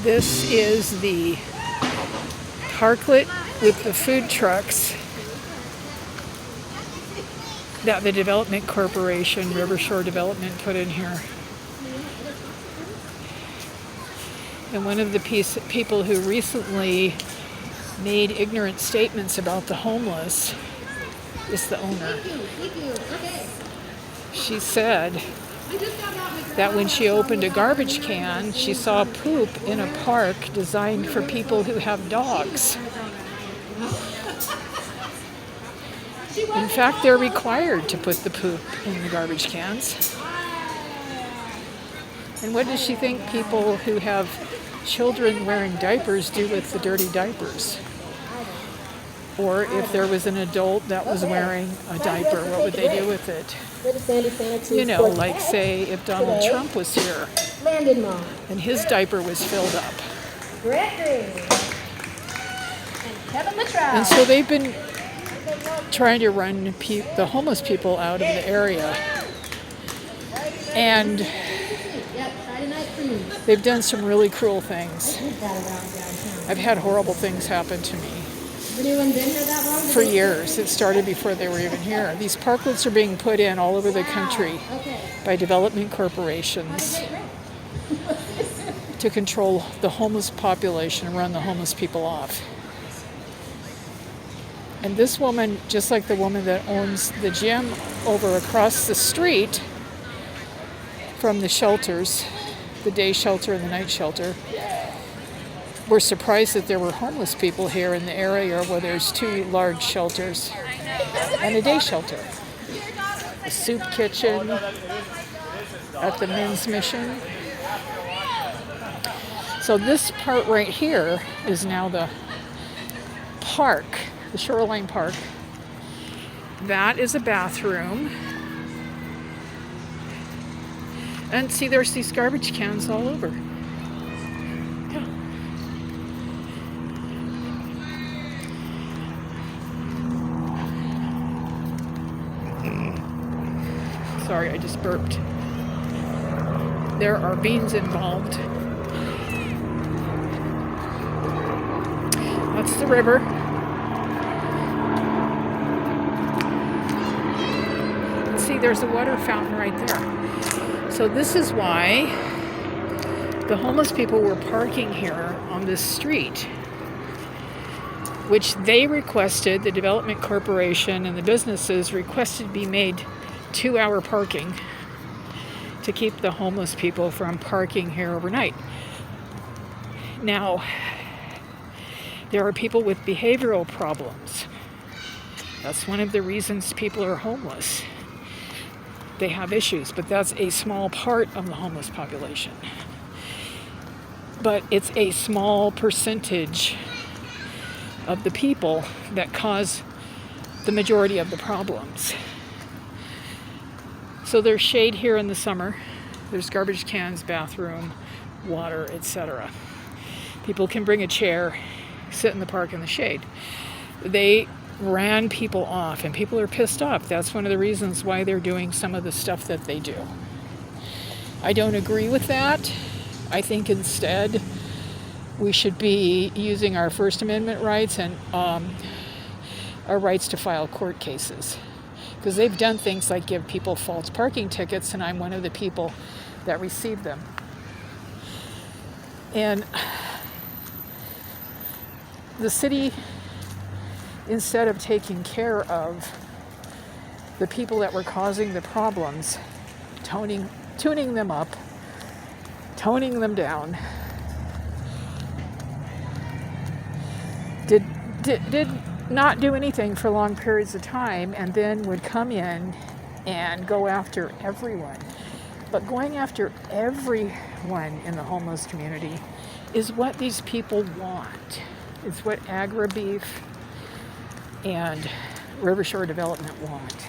This is the parklet with the food trucks that the Development Corporation, Rivershore Development, put in here. And one of the people who recently made ignorant statements about the homeless is the owner. She said that when she opened a garbage can, she saw poop in a park designed for people who have dogs. In fact, they're required to put the poop in the garbage cans. And what does she think people who have children wearing diapers do with the dirty diapers? Or if there was an adult that was wearing a diaper, what would they do with it? You know, like say if Donald Trump was here and his diaper was filled up. And so they've been trying to run the homeless people out of the area. And they've done some really cruel things. I've had horrible things happen to me for years. It started before they were even here. These parklets are being put in all over the country by development corporations to control the homeless population and run the homeless people off. And this woman, just like the woman that owns the gym over across the street from the shelters, the day shelter and the night shelter, we're surprised that there were homeless people here in the area where there's two large shelters and a day shelter. A soup kitchen at the men's mission. So this part right here is now the park, the Shoreline Park. That is a bathroom. And see, there's these garbage cans all over. Yeah. Sorry, I just burped. There are beans involved. That's the river. See, there's a water fountain right there. So this is why the homeless people were parking here on this street, which they requested, the Development Corporation and the businesses requested be made 2-hour parking to keep the homeless people from parking here overnight. Now, there are people with behavioral problems. That's one of the reasons people are homeless. They have issues, but that's a small part of the homeless population. But it's a small percentage of the people that cause the majority of the problems. So there's shade here in the summer. There's garbage cans, bathroom, water, etc. People can bring a chair, sit in the park in the shade. They ran people off, and people are pissed off. That's one of the reasons why they're doing some of the stuff that they do. I don't agree with that. I think instead we should be using our First Amendment rights and our rights to file court cases. Because they've done things like give people false parking tickets, and I'm one of the people that received them. And the city, instead of taking care of the people that were causing the problems, tuning them up, toning them down, did not do anything for long periods of time, and then would come in and go after everyone. But going after everyone in the homeless community is what these people want. It's what Agri-Beef and Rivershore Development want.